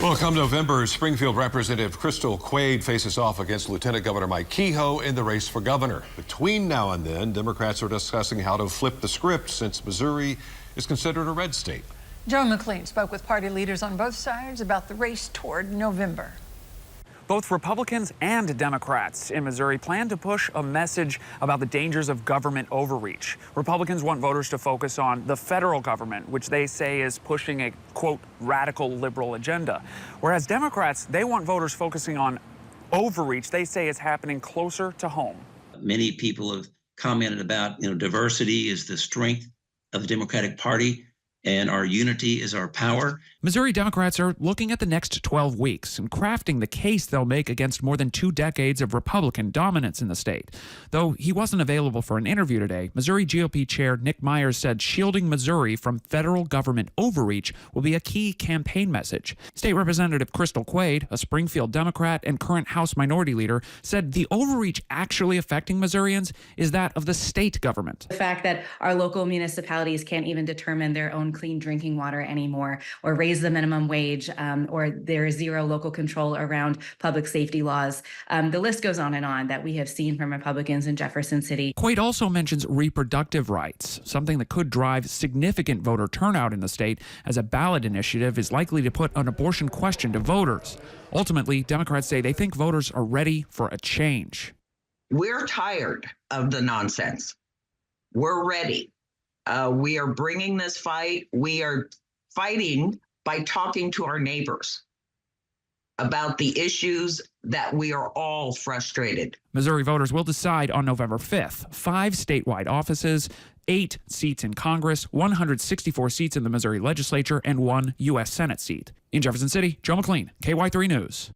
Well, come November, Springfield Representative Crystal Quade faces off against Lieutenant Governor Mike Kehoe in the race for governor. Between now and then, Democrats are discussing how to flip the script since Missouri is considered a red state. Joe McLean spoke with party leaders on both sides about the race toward November. Both Republicans and Democrats in Missouri plan to push a message about the dangers of government overreach. Republicans want voters to focus on the federal government, which they say is pushing a, quote, radical liberal agenda. Whereas Democrats, they want voters focusing on overreach. They say it's happening closer to home. Many people have commented about, diversity is the strength of the Democratic Party, and our unity is our power. Missouri Democrats are looking at the next 12 weeks and crafting the case they'll make against more than 2 decades of Republican dominance in the state. Though he wasn't available for an interview today, Missouri GOP Chair Nick Myers said shielding Missouri from federal government overreach will be a key campaign message. State Representative Crystal Quade, a Springfield Democrat and current House Minority Leader, said the overreach actually affecting Missourians is that of the state government. The fact that our local municipalities can't even determine their own clean drinking water anymore, or raise the minimum wage, or there is zero local control around public safety laws. The list goes on that we have seen from Republicans in Jefferson City. Quaid also mentions reproductive rights, something that could drive significant voter turnout in the state, as a ballot initiative is likely to put an abortion question to voters. Ultimately, Democrats say they think voters are ready for a change. We're tired of the nonsense. We're ready. We are bringing this fight. We are fighting by talking to our neighbors about the issues that we are all frustrated. Missouri voters will decide on November 5th. 5 statewide offices, 8 seats in Congress, 164 seats in the Missouri legislature, and 1 U.S. Senate seat. In Jefferson City, Joe McLean, KY3 News.